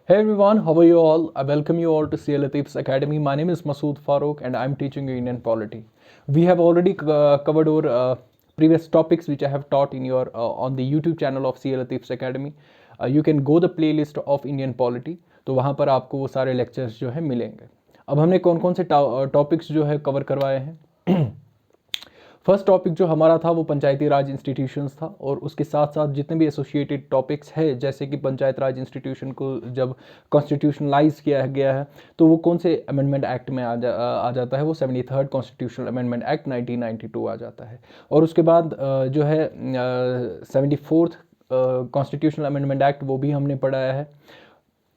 Hey everyone, how are you all? I welcome you all to CA Latif's Academy. My name is Masood Farooq and I'm teaching you Indian polity. We have already covered our previous topics which I have taught in your on the YouTube channel of CA Latif's Academy. You can go the playlist of Indian polity. तो वहाँ पर आपको वो सारे lectures जो है मिलेंगे. अब हमने कौन कौन से टॉपिक्स जो है कवर करवाए हैं. फर्स्ट टॉपिक जो हमारा था वो पंचायती राज इंस्टीट्यूशंस था और उसके साथ साथ जितने भी एसोसिएटेड टॉपिक्स है जैसे कि पंचायत राज इंस्टीट्यूशन को जब कॉन्स्टिट्यूशनलाइज किया गया है तो वो कौन से अमेंडमेंट एक्ट में आ जाता है, वो 73rd कॉन्स्टिट्यूशनल अमेंडमेंट एक्ट 1992 आ जाता है. और उसके बाद जो है 74th कॉन्स्टिट्यूशनल अमेंडमेंट एक्ट वो भी हमने पढ़ाया है.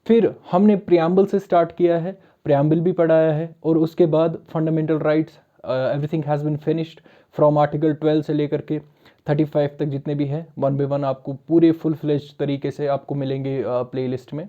फिर हमने प्रियम्बल से स्टार्ट किया है, प्रियम्बल भी पढ़ाया है और उसके बाद fundamental rights everything has been finished from article 12 से लेकर के 35 तक जितने भी हैं वन बाय वन आपको पूरे फुल फ्लेज तरीके से आपको मिलेंगे प्लेलिस्ट में.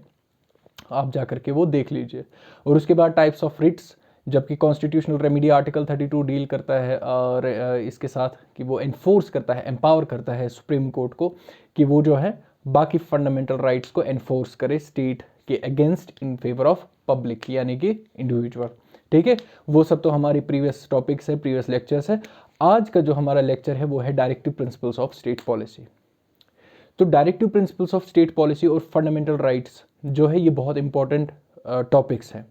आप जा करके वो देख लीजिए. और उसके बाद टाइप्स ऑफ रिट्स, जबकि कॉन्स्टिट्यूशनल रेमेडी आर्टिकल 32 डील करता है और इसके साथ कि वो एनफोर्स करता है, एम्पावर करता है सुप्रीम कोर्ट को कि वो जो है बाकी फंडामेंटल राइट्स को एनफोर्स करे स्टेट के against in favour of public यानी कि इंडिविजुअल. ठीक है, वो सब तो हमारी प्रीवियस टॉपिक्स है, प्रीवियस लेक्चर्स है. आज का जो हमारा लेक्चर है वो है directive principles of state policy. तो directive principles of state policy और फंडामेंटल राइट्स जो है ये बहुत इंपॉर्टेंट टॉपिक्स हैं.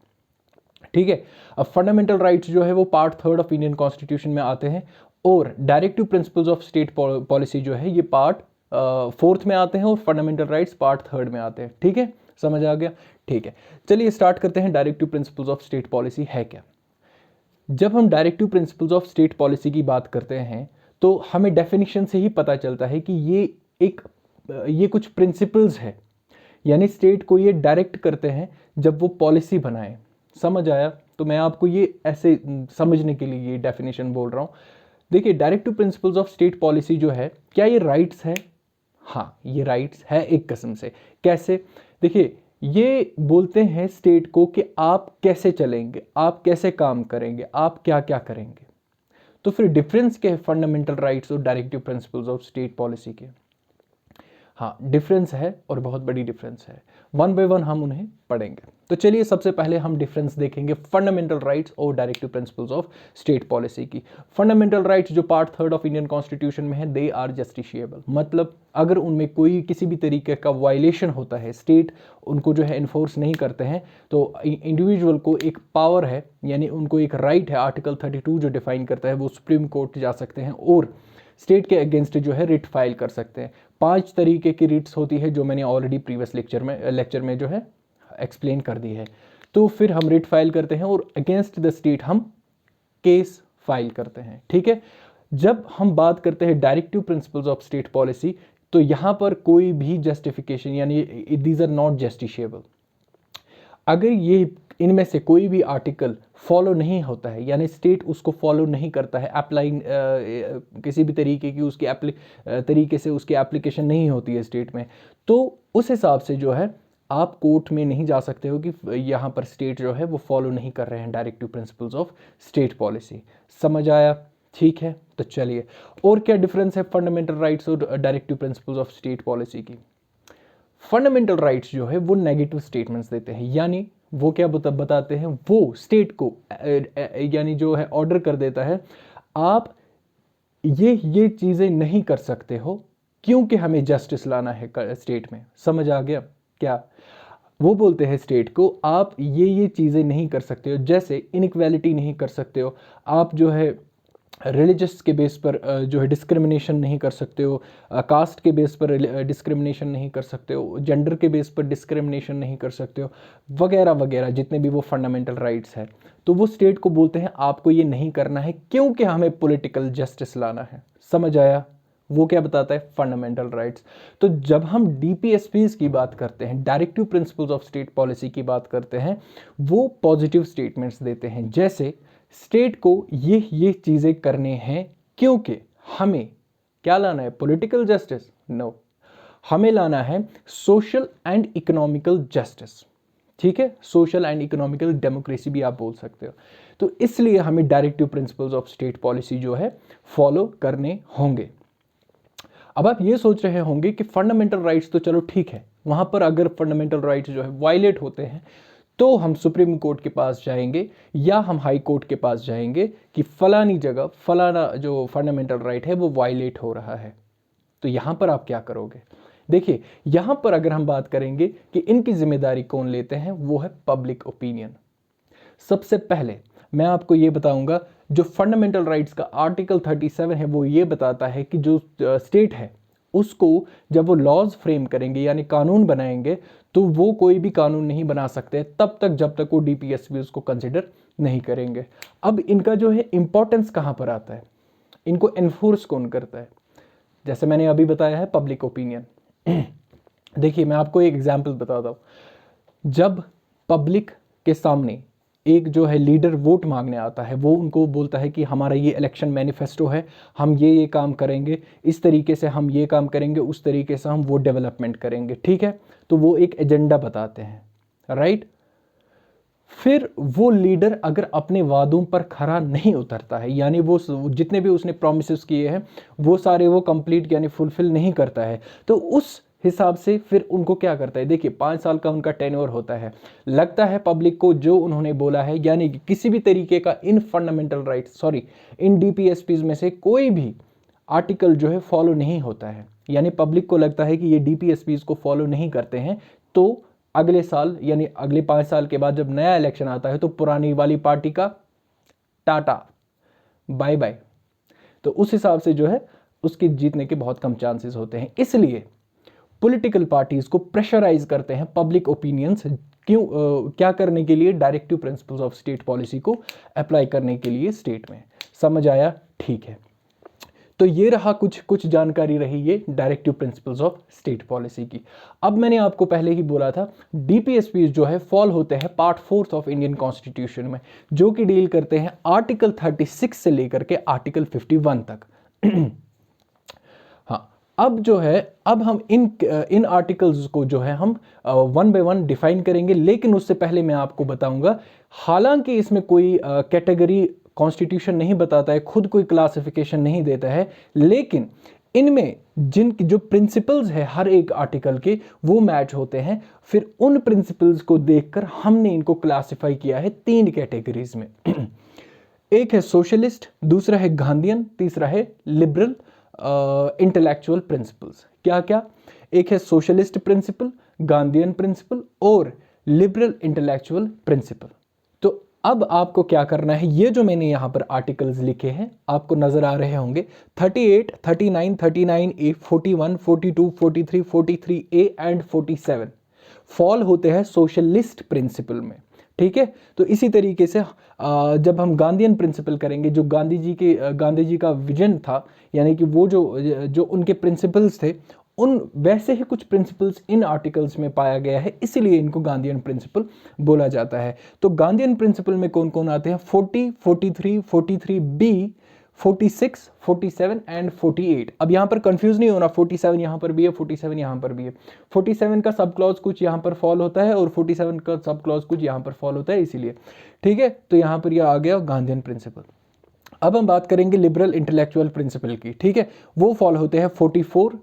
ठीक है, अब फंडामेंटल राइट्स जो है वो पार्ट 3 ऑफ इंडियन कॉन्स्टिट्यूशन में आते हैं और directive principles of state policy जो है ये पार्ट 4th में आते हैं और फंडामेंटल राइट्स पार्ट 3rd में आते हैं. ठीक है, समझ आ गया. ठीक है, चलिए स्टार्ट करते हैं. Directive principles of state policy है क्या? जब हम directive principles of state policy की बात करते हैं तो हमें डेफिनेशन से ही पता चलता है कि ये कुछ प्रिंसिपल्स है, यानी स्टेट को ये डायरेक्ट करते हैं जब वो पॉलिसी बनाए. समझ आया? तो मैं आपको ये ऐसे समझने के लिए ये डेफिनेशन बोल रहा हूँ. देखिए, directive principles of state policy जो है, क्या ये राइट्स है? हाँ, ये राइट्स है एक किस्म से. कैसे? देखिए, ये बोलते हैं स्टेट को कि आप कैसे चलेंगे, आप कैसे काम करेंगे, आप क्या क्या करेंगे. तो फिर डिफरेंस क्या है फंडामेंटल राइट्स और directive principles of state policy के? हाँ, डिफरेंस है और बहुत बड़ी डिफरेंस है. वन बाय वन हम उन्हें पढ़ेंगे. तो चलिए सबसे पहले हम डिफरेंस देखेंगे फंडामेंटल राइट्स और directive principles of state policy की. फंडामेंटल राइट्स जो part 3rd of Indian constitution में है, दे आर जस्टिशिएबल. मतलब अगर उनमें कोई किसी भी तरीके का वायलेशन होता है, स्टेट उनको जो है इन्फोर्स नहीं करते हैं, तो इंडिविजुअल को एक पावर है, यानी उनको एक राइट है. आर्टिकल 32 जो डिफाइन करता है वो सुप्रीम कोर्ट जा सकते हैं और स्टेट के अगेंस्ट जो है रिट फाइल कर सकते हैं. 5 तरीके की रिट्स होती है जो मैंने ऑलरेडी प्रीवियस लेक्चर में जो है एक्सप्लेन कर दी है. तो फिर हम रिट फाइल करते हैं और अगेंस्ट द स्टेट हम केस फाइल करते हैं. ठीक है, जब हम बात करते हैं directive principles of state policy तो यहां पर कोई भी जस्टिफिकेशन यानी दीज आर नॉट जस्टिशिएबल. अगर ये इनमें से कोई भी आर्टिकल फॉलो नहीं होता है, यानी स्टेट उसको फॉलो नहीं करता है, अप्लाइंग किसी भी तरीके की उसकी तरीके से उसकी एप्लीकेशन नहीं होती है स्टेट में, तो उस हिसाब से जो है आप कोर्ट में नहीं जा सकते हो कि यहाँ पर स्टेट जो है वो फॉलो नहीं कर रहे हैं directive principles of state policy. समझ आया? ठीक है, तो चलिए और क्या डिफरेंस है फंडामेंटल राइट्स और directive principles of state policy की. फंडामेंटल राइट्स जो है वो नेगेटिव स्टेटमेंट्स देते हैं, यानी वो क्या बताते हैं, वो स्टेट को यानी जो है ऑर्डर कर देता है आप ये चीज़ें नहीं कर सकते हो क्योंकि हमें जस्टिस लाना है स्टेट में. समझ आ गया क्या? वो बोलते हैं स्टेट को आप ये चीज़ें नहीं कर सकते हो, जैसे इनइक्वालिटी नहीं कर सकते हो, आप जो है रिलीजियस के बेस पर जो है डिस्क्रिमिनेशन नहीं कर सकते हो, कास्ट के बेस पर डिस्क्रिमिनेशन नहीं कर सकते हो, जेंडर के बेस पर डिस्क्रिमिनेशन नहीं कर सकते हो, वगैरह वगैरह जितने भी वो फंडामेंटल राइट्स है. तो वो स्टेट को बोलते हैं आपको ये नहीं करना है क्योंकि हमें पॉलिटिकल जस्टिस लाना है. समझ आया? वो क्या बताता है? Fundamental rights. तो जब हम डीपीएसपीज की बात करते हैं, directive principles of state policy की बात करते हैं, वो पॉजिटिव स्टेटमेंट्स देते हैं, जैसे स्टेट को ये चीज़ें करने हैं क्योंकि हमें क्या लाना है? Political justice? नो, हमें लाना है सोशल एंड इकोनॉमिकल जस्टिस. ठीक है, सोशल एंड इकोनॉमिकल डेमोक्रेसी भी आप बोल सकते हो. तो इसलिए हमें directive principles of state policy जो है फॉलो करने होंगे. अब आप ये सोच रहे होंगे कि फंडामेंटल राइट्स तो चलो ठीक है, वहाँ पर अगर फंडामेंटल राइट्स जो है वायलेट होते हैं तो हम सुप्रीम कोर्ट के पास जाएंगे या हम हाई कोर्ट के पास जाएंगे कि फलानी जगह फलाना जो फंडामेंटल राइट है वो वायलेट हो रहा है। तो यहाँ पर आप क्या करोगे? देखिए, यहाँ पर अगर हम बात करेंगे कि इनकी जिम्मेदारी कौन लेते हैं, वो है पब्लिक ओपिनियन। सबसे पहले मैं आपको ये बताऊंगा, जो फंडामेंटल राइट्स का आर्टिकल 37 है वो ये बताता है कि जो स्टेट है उसको जब वो लॉज फ्रेम करेंगे यानी कानून बनाएंगे तो वो कोई भी कानून नहीं बना सकते तब तक जब तक वो डीपीएसपी उसको कंसिडर नहीं करेंगे। अब इनका जो है इंपॉर्टेंस कहाँ पर आता है, इनको एनफोर्स कौन करता है? जैसे मैंने अभी बताया है पब्लिक ओपिनियन। देखिए, मैं आपको एक एग्जाम्पल बताता हूँ। जब पब्लिक के सामने एक जो है लीडर वोट मांगने आता है, वो उनको बोलता है कि हमारा ये इलेक्शन मैनिफेस्टो है, हम ये काम करेंगे, इस तरीके से हम ये काम करेंगे, उस तरीके से हम वो डेवलपमेंट करेंगे, ठीक है? तो वो एक एजेंडा बताते हैं, राइट? फिर वो लीडर अगर अपने वादों पर खरा नहीं उतरता है, यानी वो जितने भी उसने प्रोमिसेस किए हैं वो सारे वो कंप्लीट यानी फुलफिल नहीं करता है, तो उस हिसाब से फिर उनको क्या करता है? देखिए, 5 साल का उनका टेन्योर होता है। लगता है पब्लिक को जो उन्होंने बोला है, यानी कि किसी भी तरीके का इन फंडामेंटल राइट्स इन डीपीएसपीज में से कोई भी आर्टिकल जो है फॉलो नहीं होता है, यानी पब्लिक को लगता है कि ये डीपीएसपीज को फॉलो नहीं करते हैं, तो अगले साल यानी अगले 5 साल के बाद जब नया इलेक्शन आता है तो पुरानी वाली पार्टी का टाटा बाय बाय। तो उस हिसाब से जो है उसके जीतने के बहुत कम चांसेस होते हैं। इसलिए पॉलिटिकल पार्टीज को प्रेशराइज करते हैं पब्लिक ओपिनियंस, क्यों क्या करने के लिए? Directive principles of state policy को अप्लाई करने के लिए स्टेट में। समझ आया? ठीक है। तो ये रहा कुछ जानकारी रही ये directive principles of state policy की। अब मैंने आपको पहले ही बोला था डीपीएसपी जो है फॉल होते हैं पार्ट 4 ऑफ इंडियन कॉन्स्टिट्यूशन में, जो कि डील करते हैं आर्टिकल 36 से लेकर के आर्टिकल 51 तक। हाँ, अब जो है अब हम इन आर्टिकल्स को जो है हम वन बाय वन डिफाइन करेंगे, लेकिन उससे पहले मैं आपको बताऊंगा, हालांकि इसमें कोई कैटेगरी कॉन्स्टिट्यूशन नहीं बताता है, खुद कोई क्लासिफिकेशन नहीं देता है, लेकिन इनमें जो प्रिंसिपल्स है हर एक आर्टिकल के वो मैच होते हैं। फिर उन प्रिंसिपल्स को देखकर हमने इनको क्लासिफाई किया है 3 कैटेगरीज में। एक है सोशलिस्ट, दूसरा है गांधीयन, तीसरा है लिबरल इंटेलेक्चुअल प्रिंसिपल्स। क्या क्या? एक है सोशलिस्ट प्रिंसिपल, गांधीयन प्रिंसिपल और लिबरल इंटेलेक्चुअल प्रिंसिपल। तो अब आपको क्या करना है, ये जो मैंने यहां पर आर्टिकल्स लिखे हैं आपको नजर आ रहे होंगे, 38, 39, 39A, 41, 42, 43, 43A एंड 47 फॉल होते हैं सोशलिस्ट प्रिंसिपल में, ठीक है? तो इसी तरीके से जब हम गांधीयन प्रिंसिपल करेंगे, जो गांधी जी का विजन था, यानी कि वो जो उनके प्रिंसिपल्स थे, उन वैसे ही कुछ प्रिंसिपल्स इन आर्टिकल्स में पाया गया है, इसलिए इनको गांधीयन प्रिंसिपल बोला जाता है। तो गांधीयन प्रिंसिपल में कौन कौन आते हैं? 40, 43, 43B, 46, 47 एंड 48। अब यहाँ पर कंफ्यूज नहीं होना, 47 यहाँ पर भी है, 47 यहाँ पर भी है। 47 का सब क्लॉज कुछ यहाँ पर फॉल होता है और 47 का सब क्लॉज कुछ यहाँ पर फॉल होता है, इसीलिए, ठीक है? तो यहाँ पर यह आ गया गांधीयन प्रिंसिपल। अब हम बात करेंगे लिबरल इंटेलेक्चुअल प्रिंसिपल की, ठीक है? वो फॉल होते हैं 44,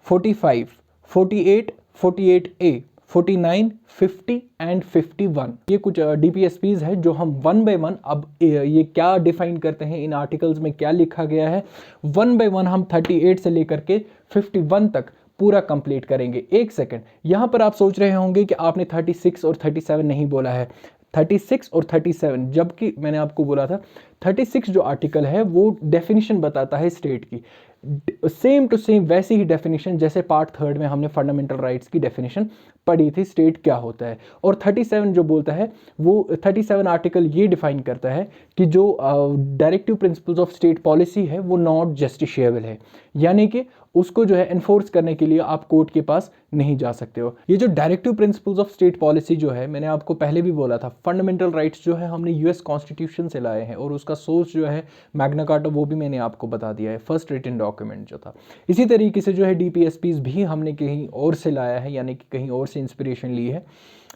45, 48, 48A, 49, 50 एंड 51। ये कुछ डीपीएसपीज है जो हम वन बाय वन, अब ये क्या डिफाइन करते हैं, इन आर्टिकल्स में क्या लिखा गया है, वन बाय वन हम 38 से लेकर के 51 तक पूरा कंप्लीट करेंगे। एक सेकंड, यहां पर आप सोच रहे होंगे कि आपने 36 और 37 नहीं बोला है। 36 और 37, जबकि मैंने आपको बोला था 36 जो आर्टिकल है वो डेफिनेशन बताता है स्टेट की, सेम टू सेम वैसी ही डेफिनेशन जैसे पार्ट 3 में हमने फंडामेंटल राइट्स की डेफिनेशन पढ़ी थी, स्टेट क्या होता है। और 37 जो बोलता है, वो 37 आर्टिकल ये डिफाइन करता है कि जो directive principles of state policy है वो नॉट जस्टिशिएबल है, यानी कि उसको जो है एनफोर्स करने के लिए आप कोर्ट के पास नहीं जा सकते हो। ये जो directive principles of state policy जो है, मैंने आपको पहले भी बोला था, फंडामेंटल राइट्स जो है हमने यूएस कॉन्स्टिट्यूशन से लाए हैं और उसका सोर्स जो है मैग्ना कार्टा, वो भी मैंने आपको बता दिया है, फर्स्ट रिटन डॉक्यूमेंट जो था। इसी तरीके से जो है डीपीएसपीज भी हमने कहीं और से लाया है, यानी कि कहीं और से इंस्पिरेशन ली है।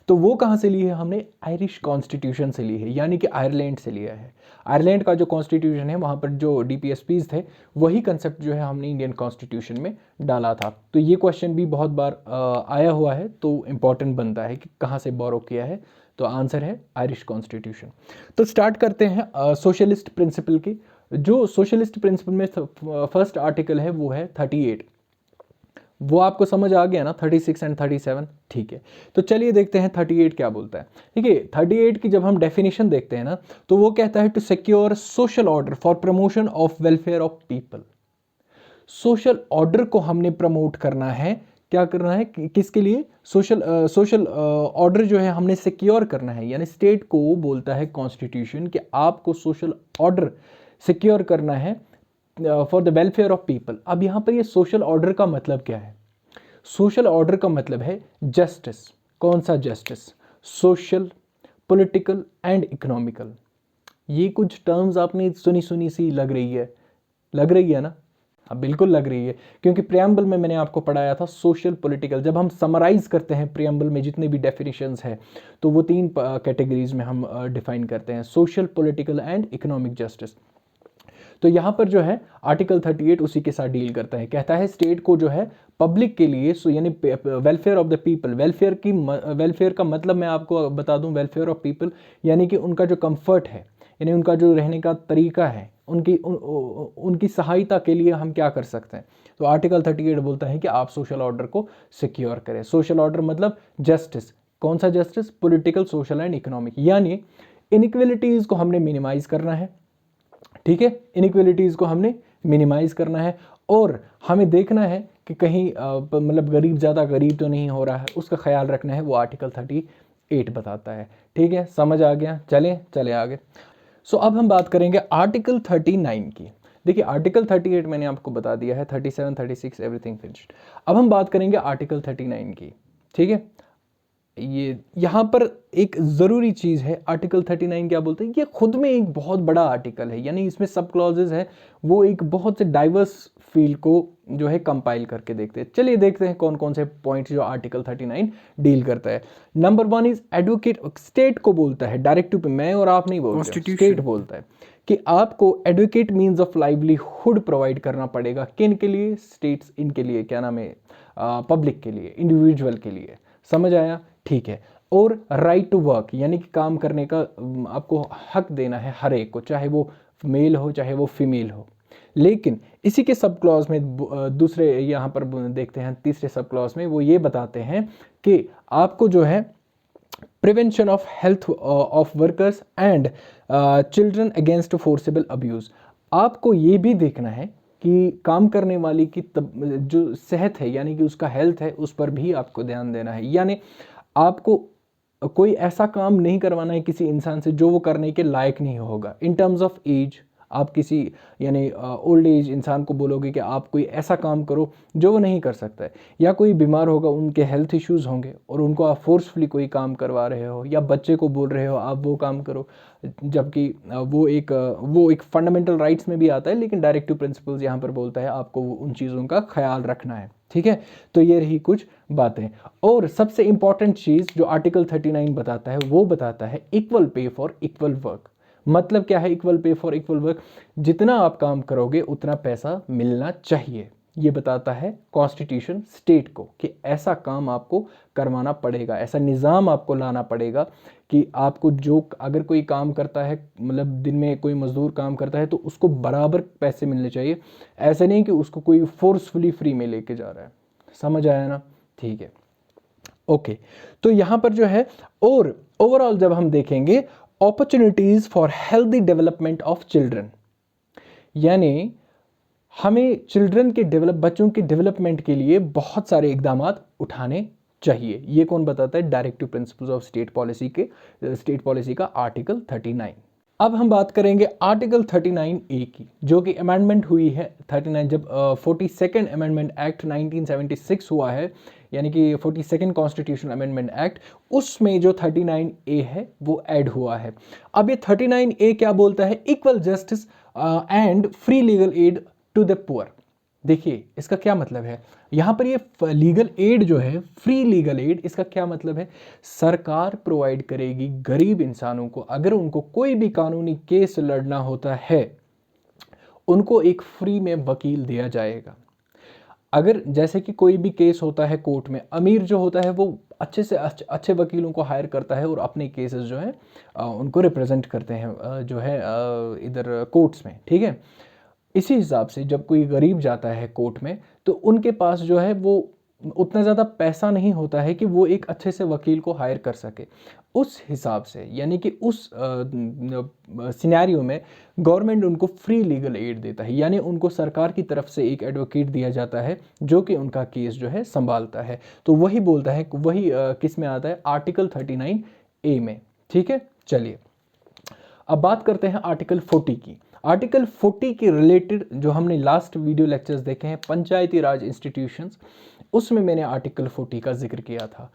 तो वो कहाँ से ली है हमने? आयरिश कॉन्स्टिट्यूशन से ली है, यानी कि आयरलैंड से लिया है। आयरलैंड का जो कॉन्स्टिट्यूशन है वहाँ पर जो डीपीएसपीज थे वही कंसेप्ट जो है हमने इंडियन कॉन्स्टिट्यूशन में डाला था। तो ये क्वेश्चन भी बहुत बार आया हुआ है, तो इम्पॉर्टेंट बनता है कि कहाँ से बोरो किया है। तो आंसर है आयरिश कॉन्स्टिट्यूशन। तो स्टार्ट करते हैं सोशलिस्ट प्रिंसिपल की। जो सोशलिस्ट प्रिंसिपल में फर्स्ट आर्टिकल है वो है 38। वो आपको समझ आ गया ना, 36 एंड 37? ठीक है, तो चलिए देखते हैं 38 क्या बोलता है। ठीक है, 38 की जब हम डेफिनेशन देखते हैं ना, तो वो कहता है to secure social order for promotion of welfare of people. Social order को हमने प्रमोट करना है, क्या करना है, किसके लिए? सोशल ऑर्डर जो है हमने सिक्योर करना है, यानी स्टेट को बोलता है कॉन्स्टिट्यूशन कि आपको सोशल ऑर्डर सिक्योर करना है for the welfare of people. अब यहाँ पर ये सोशल ऑर्डर का मतलब क्या है? सोशल ऑर्डर का मतलब है जस्टिस। कौन सा justice? Social, political and economical. ये कुछ टर्म्स आपने सुनी सुनी सी लग रही है ना? हाँ, बिल्कुल लग रही है, क्योंकि प्रियम्बल में मैंने आपको पढ़ाया था सोशल पॉलिटिकल। जब हम समराइज करते हैं प्रियम्बल में जितने भी डेफिनेशंस हैं, तो वो 3 कैटेगरीज में हम डिफाइन करते हैं, social, political and economic justice. तो यहाँ पर जो है आर्टिकल 38 उसी के साथ डील करता है। कहता है स्टेट को जो है पब्लिक के लिए, यानी welfare of the people, welfare का मतलब मैं आपको बता दूं, वेलफेयर ऑफ पीपल यानी कि उनका जो कंफर्ट है, यानी उनका जो रहने का तरीका है, उनकी सहायता के लिए हम क्या कर सकते हैं। तो आर्टिकल 38 बोलता है कि आप सोशल ऑर्डर को सिक्योर करें। सोशल ऑर्डर मतलब जस्टिस। कौन सा justice? Political, social and economic, यानी इनइक्वलिटीज को हमने मिनिमाइज करना है। ठीक है, इनइक्वलिटीज को हमने मिनिमाइज करना है, और हमें देखना है कि कहीं मतलब गरीब ज़्यादा गरीब तो नहीं हो रहा है, उसका ख्याल रखना है। वो आर्टिकल 38 बताता है। ठीक है, समझ आ गया? चले आगे। सो अब हम बात करेंगे आर्टिकल 39 की। देखिए, आर्टिकल 38 मैंने आपको बता दिया है, 37, 36 एवरीथिंग फिनिश्ड। अब हम बात करेंगे आर्टिकल 39 की। ठीक है, ये यहाँ पर एक ज़रूरी चीज़ है, आर्टिकल 39 क्या बोलते हैं? ये खुद में एक बहुत बड़ा आर्टिकल है, यानी इसमें सब क्लॉजेज है, वो एक बहुत से डाइवर्स फील्ड को जो है कंपाइल करके देखते हैं। चलिए देखते हैं कौन कौन से पॉइंट्स जो आर्टिकल 39 डील करता है। Number 1 is advocate. स्टेट को बोलता है, डायरेक्टिव पे मैं और आप नहीं बोलते, स्टेट बोलता है कि आपको advocate means of livelihood provide करना पड़ेगा। किन के लिए? स्टेट्स, इनके लिए, क्या नाम है, पब्लिक के लिए, इंडिविजुअल के लिए। समझ आया? ठीक है। और राइट टू वर्क, यानी कि काम करने का आपको हक देना है हर एक को, चाहे वो मेल हो चाहे वो फीमेल हो। लेकिन इसी के सब क्लॉज में दूसरे यहाँ पर देखते हैं, तीसरे सब क्लॉज में वो ये बताते हैं कि आपको जो है prevention of health of workers and children against forcible abuse. आपको ये भी देखना है कि काम करने वाली की जो सेहत है, यानी कि उसका हेल्थ है, उस पर भी आपको ध्यान देना है। यानी आपको कोई ऐसा काम नहीं करवाना है किसी इंसान से जो वो करने के लायक नहीं होगा। इन टर्म्स ऑफ एज, आप किसी यानी ओल्ड एज इंसान को बोलोगे कि आप कोई ऐसा काम करो जो वो नहीं कर सकता है, या कोई बीमार होगा, उनके हेल्थ इश्यूज़ होंगे और उनको आप फोर्सफुली कोई काम करवा रहे हो, या बच्चे को बोल रहे हो आप वो काम करो, जबकि वो एक फंडामेंटल राइट्स में भी आता है, लेकिन डायरेक्टिव प्रिंसिपल्स यहाँ पर बोलता है आपको उन चीज़ों का ख्याल रखना है। ठीक है, तो ये रही कुछ बातें। और सबसे इंपॉर्टेंट चीज़ जो आर्टिकल 39 बताता है, वो बताता है equal pay for equal work. मतलब क्या है equal pay for equal work? जितना आप काम करोगे उतना पैसा मिलना चाहिए। ये बताता है कॉन्स्टिट्यूशन स्टेट को कि ऐसा काम आपको करवाना पड़ेगा, ऐसा निज़ाम आपको लाना पड़ेगा कि आपको जो, अगर कोई काम करता है, मतलब दिन में कोई मजदूर काम करता है, तो उसको बराबर पैसे मिलने चाहिए। ऐसे नहीं कि उसको कोई फोर्सफुली फ्री में लेके जा रहा है। समझ आया ना? ठीक है, ओके। तो यहाँ पर जो है, और ओवरऑल जब हम देखेंगे opportunities for healthy development of children, यानी हमें चिल्ड्रन के बच्चों के डेवलपमेंट के लिए बहुत सारे इकदाम उठाने चाहिए। ये कौन बताता है? Directive principles of state policy का आर्टिकल 39। अब हम बात करेंगे आर्टिकल 39A की, जो कि अमेंडमेंट हुई है 39 जब 42nd अमेंडमेंट एक्ट 1976 हुआ है, यानी कि 42nd कॉन्स्टिट्यूशन अमेंडमेंट एक्ट, उसमें जो 39A है वो ऐड हुआ है। अब ये 39A क्या बोलता है? Equal justice and free legal aid to the poor. देखिए इसका क्या मतलब है, यहाँ पर ये लीगल एड जो है, फ्री लीगल एड, इसका क्या मतलब है, सरकार प्रोवाइड करेगी गरीब इंसानों को, अगर उनको कोई भी कानूनी केस लड़ना होता है उनको एक फ्री में वकील दिया जाएगा। अगर जैसे कि कोई भी केस होता है कोर्ट में, अमीर जो होता है वो अच्छे से अच्छे वकीलों को हायर करता है और अपने केसेस जो है उनको रिप्रेजेंट करते हैं जो है इधर कोर्ट्स में, ठीक है। इसी हिसाब से जब कोई गरीब जाता है कोर्ट में तो उनके पास जो है वो उतना ज़्यादा पैसा नहीं होता है कि वो एक अच्छे से वकील को हायर कर सके। उस हिसाब से यानी कि उस सिनेरियो में गवर्नमेंट उनको फ्री लीगल एड देता है, यानी उनको सरकार की तरफ से एक एडवोकेट दिया जाता है जो कि उनका केस जो है संभालता है। तो वही बोलता है, वही किस में आता है, आर्टिकल 39A में, ठीक है। चलिए अब बात करते हैं आर्टिकल 40 की। आर्टिकल 40 के रिलेटेड जो हमने लास्ट वीडियो लेक्चर्स देखे हैं पंचायती राज इंस्टीट्यूशंस, उसमें मैंने आर्टिकल 40 का जिक्र किया था।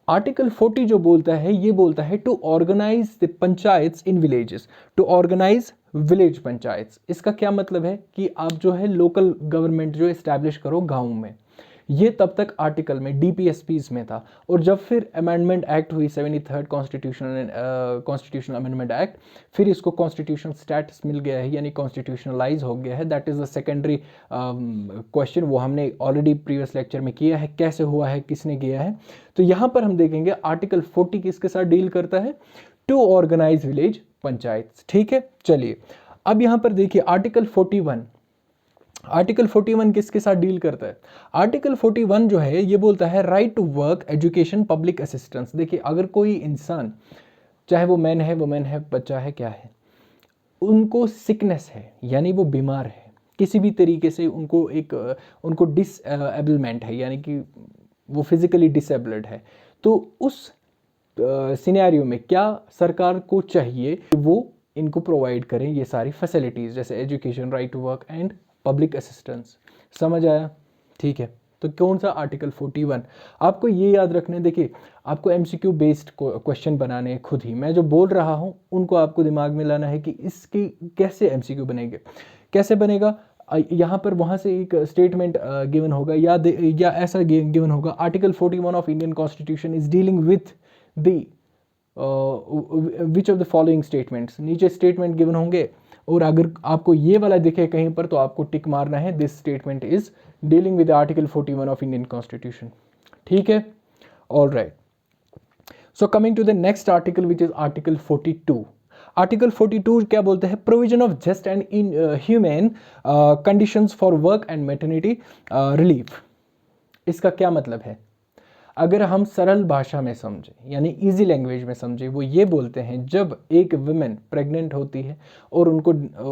आर्टिकल 40 जो बोलता है, ये बोलता है to organise the panchayats in villages, to organise village panchayats. इसका क्या मतलब है कि आप जो है लोकल गवर्नमेंट जो इस्टेब्लिश करो गाँव में। ये तब तक आर्टिकल में डीपीएसपीज में था, और जब फिर अमेंडमेंट एक्ट हुई 73rd कॉन्स्टिट्यूशनल अमेंडमेंट एक्ट, फिर इसको कॉन्स्टिट्यूशनल स्टेटस मिल गया है, यानी कॉन्स्टिट्यूशनलाइज हो गया है। That is a secondary question, वो हमने ऑलरेडी प्रीवियस लेक्चर में किया है, कैसे हुआ है, किसने किया है। तो यहाँ पर हम देखेंगे आर्टिकल 40 किसके साथ डील करता है, टू ऑर्गेनाइज विलेज पंचायत, ठीक है। चलिए अब यहाँ पर देखिए आर्टिकल 41, आर्टिकल 41 किसके साथ डील करता है। आर्टिकल 41 जो है ये बोलता है right to work, education, public assistance. देखिए अगर कोई इंसान, चाहे वो मैन है, वुमेन है, बच्चा है, क्या है, उनको सिकनेस है यानी वो बीमार है किसी भी तरीके से, उनको एक उनको डिसएबलमेंट है यानी कि वो फिजिकली डिसेबल्ड है, तो उस सिनेरियो में क्या सरकार को चाहिए कि वो इनको प्रोवाइड करें ये सारी फैसिलिटीज़, जैसे education, right to work and public assistance. समझ आया, ठीक है। तो कौन सा आर्टिकल 41, आपको ये याद रखने, देखिए आपको एमसीक्यू बेस्ड क्वेश्चन बनाने हैं खुद ही, मैं जो बोल रहा हूँ उनको आपको दिमाग में लाना है कि इसकी कैसे एमसीक्यू बनेंगे, कैसे बनेगा। यहाँ पर वहाँ से एक स्टेटमेंट गिवन होगा या ऐसा गिवन होगा, article 41 of Indian constitution is dealing with the which of the following statements, नीचे स्टेटमेंट गिवन होंगे, और अगर आपको ये वाला दिखे कहीं पर तो आपको टिक मारना है, this statement is dealing with article 41 of Indian constitution, ठीक है। All right, so coming to the next article which is article 42। Article 42 क्या बोलते हैं, provision of just and in human conditions for work and maternity relief. इसका क्या मतलब है, अगर हम सरल भाषा में समझें यानी इजी लैंग्वेज में समझें, वो ये बोलते हैं जब एक वुमेन प्रेग्नेंट होती है और उनको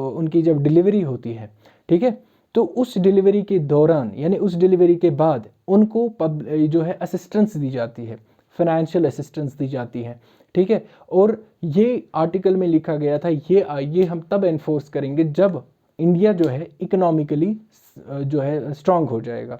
उनकी जब डिलीवरी होती है, ठीक है, तो उस डिलीवरी के दौरान यानी उस डिलीवरी के बाद उनको जो है असिस्टेंस दी जाती है, फाइनेंशियल असिस्टेंस दी जाती है, ठीक है। और ये आर्टिकल में लिखा गया था, ये हम तब एनफोर्स करेंगे जब इंडिया जो है इकोनॉमिकली जो है स्ट्रांग हो जाएगा।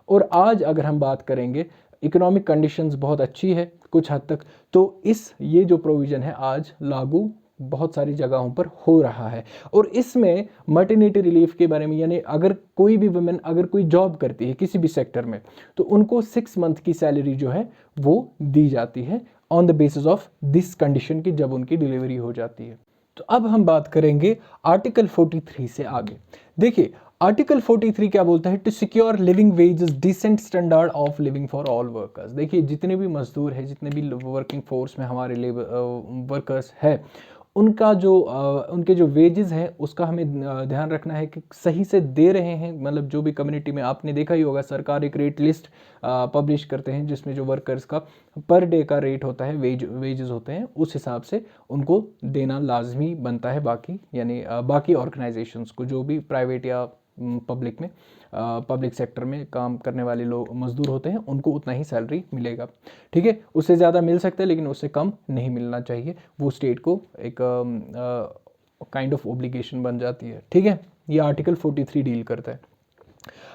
और आज अगर हम बात करेंगे, इकोनॉमिक कंडीशंस बहुत अच्छी है कुछ हद तक, तो ये जो प्रोविज़न है आज लागू बहुत सारी जगहों पर हो रहा है। और इसमें मर्टिनिटी रिलीफ के बारे में, यानी अगर कोई भी वुमेन अगर कोई जॉब करती है किसी भी सेक्टर में, तो उनको 6 मंथ की सैलरी जो है वो दी जाती है on the basis of this condition की, जब उनकी डिलीवरी हो जाती है। तो अब हम बात करेंगे आर्टिकल 43 से आगे। देखिए आर्टिकल 43 क्या बोलता है, to secure living wages, decent standard of living for all workers. देखिए जितने भी मजदूर हैं, जितने भी वर्किंग फोर्स में हमारे वर्कर्स है, उनका जो उनके जो वेजेस हैं उसका हमें ध्यान रखना है कि सही से दे रहे हैं। मतलब जो भी कम्युनिटी में आपने देखा ही होगा, सरकार एक रेट लिस्ट पब्लिश करते हैं जिसमें जो वर्कर्स का पर डे का रेट होता है, वेजेस होते हैं, उस हिसाब से उनको देना लाजमी बनता है। बाकी यानी बाकी ऑर्गेनाइजेशंस को, जो भी प्राइवेट या पब्लिक में पब्लिक सेक्टर में काम करने वाले लोग मजदूर होते हैं, उनको उतना ही सैलरी मिलेगा, ठीक है। उससे ज़्यादा मिल सकता है लेकिन उससे कम नहीं मिलना चाहिए, वो स्टेट को एक काइंड ऑफ ओब्लिगेशन बन जाती है, ठीक है। ये आर्टिकल 43 डील करता है।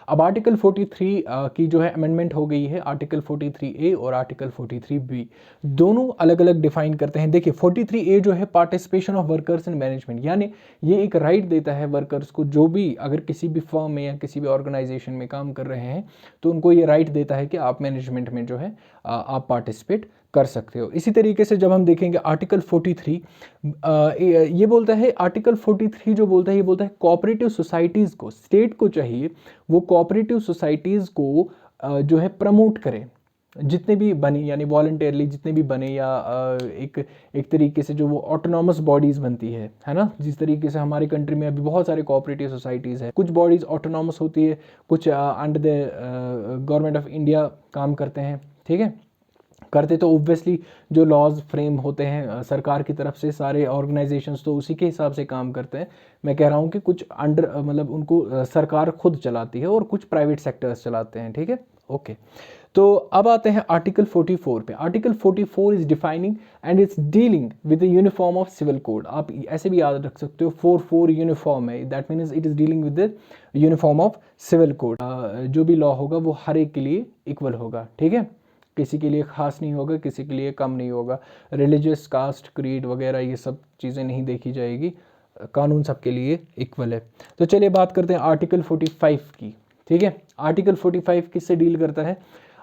अब आर्टिकल 43 की जो है अमेंडमेंट हो गई है, आर्टिकल 43A और आर्टिकल 43B दोनों अलग अलग डिफाइन करते हैं। देखिए 43A जो है participation of workers in management, यानी ये एक राइट देता है वर्कर्स को, जो भी अगर किसी भी फर्म में या किसी भी ऑर्गेनाइजेशन में काम कर रहे हैं तो उनको ये राइट देता है कि आप मैनेजमेंट में जो है आप पार्टिसिपेट कर सकते हो। इसी तरीके से जब हम देखेंगे आर्टिकल 43 ये बोलता है, आर्टिकल 43 जो बोलता है ये बोलता है कोऑपरेटिव सोसाइटीज़ को, स्टेट को चाहिए वो कोऑपरेटिव सोसाइटीज़ को जो है प्रमोट करें, जितने भी बने यानी वॉलंटियरली जितने भी बने या एक तरीके से जो वो ऑटोनॉमस बॉडीज़ बनती है ना, जिस तरीके से हमारे कंट्री में अभी बहुत सारे कोऑपरेटिव सोसाइटीज़ है, कुछ बॉडीज़ ऑटोनॉमस होती है, कुछ under the government of India काम करते हैं, ठीक है, करते तो ऑब्वियसली जो लॉज फ्रेम होते हैं सरकार की तरफ से, सारे ऑर्गेनाइजेशंस तो उसी के हिसाब से काम करते हैं। मैं कह रहा हूँ कि कुछ अंडर मतलब उनको सरकार खुद चलाती है और कुछ प्राइवेट सेक्टर्स चलाते हैं, ठीक है, ओके। तो अब आते हैं आर्टिकल 44 पे। Article 44 is defining and it's dealing with the uniform of civil code. आप ऐसे भी याद रख सकते हो, 44 यूनिफॉर्म है, that means it is dealing with the uniform of civil code. जो भी लॉ होगा वो हर एक के लिए इक्वल होगा, ठीक है, किसी के लिए खास नहीं होगा, किसी के लिए कम नहीं होगा, रिलीजियस, कास्ट, क्रीड वगैरह ये सब चीज़ें नहीं देखी जाएगी, कानून सबके लिए इक्वल है। तो चलिए बात करते हैं आर्टिकल 45 की, ठीक है। आर्टिकल 45 किससे डील करता है?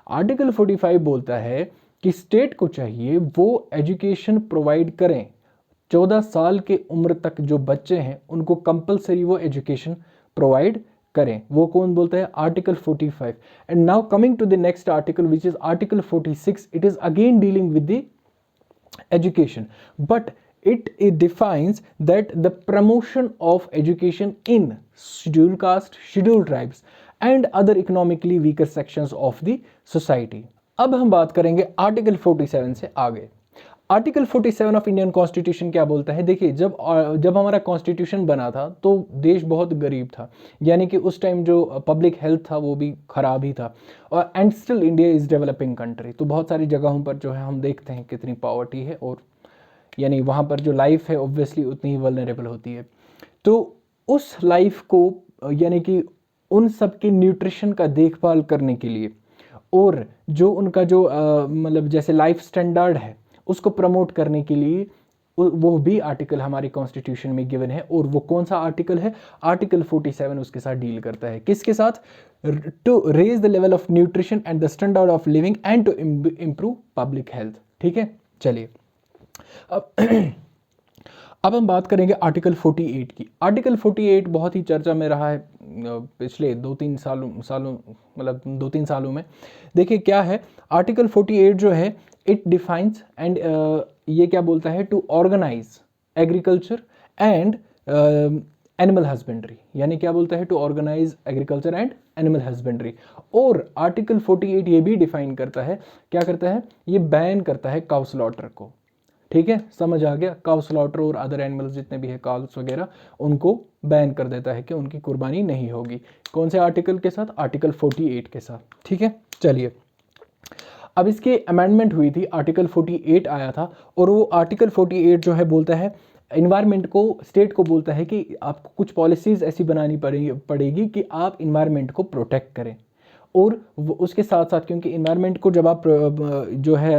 आर्टिकल 45 बोलता है कि स्टेट को चाहिए वो एजुकेशन प्रोवाइड करें, 14 साल के उम्र तक जो बच्चे हैं उनको कंपलसरी वो एजुकेशन प्रोवाइड करें। वो कौन बोलता है? Article 45। And now coming to the next article which is article 46, it is again dealing with the education, but it defines that the promotion of education in scheduled caste, scheduled tribes and other economically weaker sections of the society. अब हम बात करेंगे article 47 से आगे। Article 47 of Indian constitution क्या बोलता है? देखिए जब हमारा कॉन्स्टिट्यूशन बना था तो देश बहुत गरीब था, यानी कि उस टाइम जो पब्लिक हेल्थ था वो भी ख़राब ही था, और and still India is developing country. तो बहुत सारी जगहों पर जो है हम देखते हैं कितनी पॉवर्टी है, और यानी वहाँ पर जो लाइफ है ऑब्वियसली उतनी ही वल्नरेबल होती है। तो उस लाइफ को यानी कि उन सब के न्यूट्रिशन का देखभाल करने के लिए और जो उनका जो मतलब जैसे लाइफ स्टैंडर्ड है उसको प्रमोट करने के लिए वो भी आर्टिकल हमारे कॉन्स्टिट्यूशन में गिवन है। और वो कौन सा आर्टिकल है? आर्टिकल 47 उसके साथ डील करता है। किसके साथ? To raise the level of nutrition and the standard of living and to improve public health, ठीक है। चलिए अब हम बात करेंगे आर्टिकल 48 की। आर्टिकल 48 बहुत ही चर्चा में रहा है पिछले 2-3 सालों मतलब 2-3 सालों में। देखिए क्या है आर्टिकल 48 जो है, इट डिफाइंस एंड ये क्या बोलता है? To organise agriculture and animal husbandry, यानी क्या बोलता है? To organise agriculture and animal husbandry. और आर्टिकल 48 ये भी डिफाइन करता है, क्या करता है? ये बैन करता है काउ स्लॉटर को, ठीक है, समझ आ गया। काउ स्लॉटर और अदर एनिमल्स जितने भी है काउस वगैरह, उनको बैन कर देता है कि उनकी कुर्बानी नहीं होगी। कौन से आर्टिकल के साथ? आर्टिकल 48 के साथ, ठीक है। चलिए अब इसके अमेंडमेंट हुई थी, आर्टिकल 48 आया था, और वो आर्टिकल 48 जो है बोलता है इन्वायरमेंट को, स्टेट को बोलता है कि आपको कुछ पॉलिसीज़ ऐसी बनानी पड़ेगी कि आप इन्वायरमेंट को प्रोटेक्ट करें। और उसके साथ साथ क्योंकि इन्वायरमेंट को जब आप जो है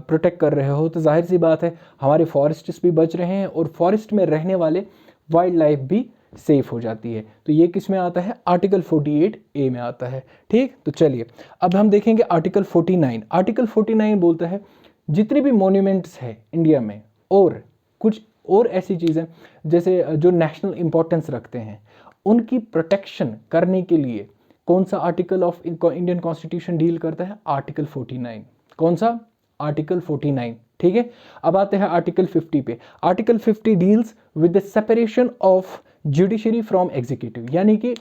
प्रोटेक्ट कर रहे हो तो जाहिर सी बात है हमारे फॉरेस्ट्स भी बच रहे हैं और फॉरेस्ट में रहने वाले वाइल्ड लाइफ भी सेफ हो जाती है। तो ये किस में आता है? आर्टिकल 48A में आता है, ठीक। तो चलिए अब हम देखेंगे आर्टिकल 49। आर्टिकल 49 बोलता है जितने भी मॉन्यूमेंट्स है इंडिया में और कुछ और ऐसी चीज़ें जैसे जो नेशनल इंपॉर्टेंस रखते हैं उनकी प्रोटेक्शन करने के लिए कौन सा article of Indian constitution deal करता है? आर्टिकल 49। कौन सा? आर्टिकल 49, ठीक है। अब आते हैं आर्टिकल 50 पे। Article 50 deals with the separation of judiciary from executive, यानी कि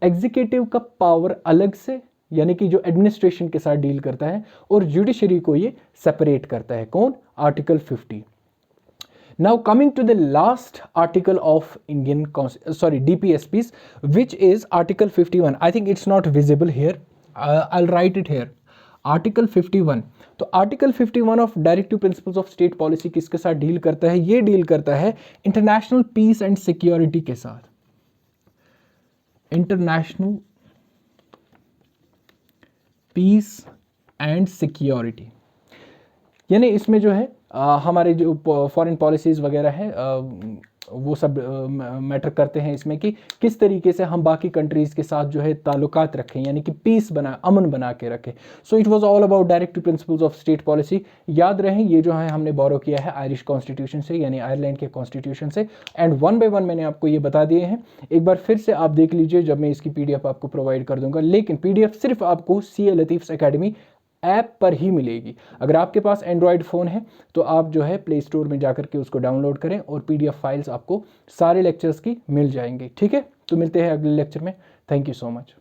एग्जीक्यूटिव का पावर अलग से, यानी कि जो एडमिनिस्ट्रेशन के साथ डील करता है, और जुडिशरी को ये सेपरेट करता है। कौन? Article 50। Now coming to the last article of DPSPs, which is Article 51. I think it's not visible here. I'll write it here. Article 51. तो Article 51 of Directive Principles of State Policy किसके साथ deal करता है? ये deal करता है international peace and security के साथ। International peace and security. यानी इसमें जो है हमारे जो फॉरेन पॉलिसीज़ वगैरह है वो सब मैटर करते हैं इसमें कि किस तरीके से हम बाकी कंट्रीज़ के साथ जो है ताल्लुकात रखें, यानी कि पीस अमन बना के रखें। So it was all about directive principles of state policy. याद रहे ये जो है हमने बोरो किया है आयरिश कॉन्स्टिट्यूशन से, यानी आयरलैंड के कॉन्स्टिट्यूशन से, एंड वन बाय वन मैंने आपको ये बता दिए हैं। एक बार फिर से आप देख लीजिए जब मैं इसकी PDF आपको प्रोवाइड कर दूंगा, लेकिन PDF सिर्फ आपको CA लतीफ़्स एकेडमी ऐप पर ही मिलेगी। अगर आपके पास एंड्रॉयड फ़ोन है तो आप जो है प्ले स्टोर में जाकर के उसको डाउनलोड करें और PDF फाइल्स आपको सारे लेक्चर्स की मिल जाएंगी। ठीक है, तो मिलते हैं अगले लेक्चर में। Thank you so much.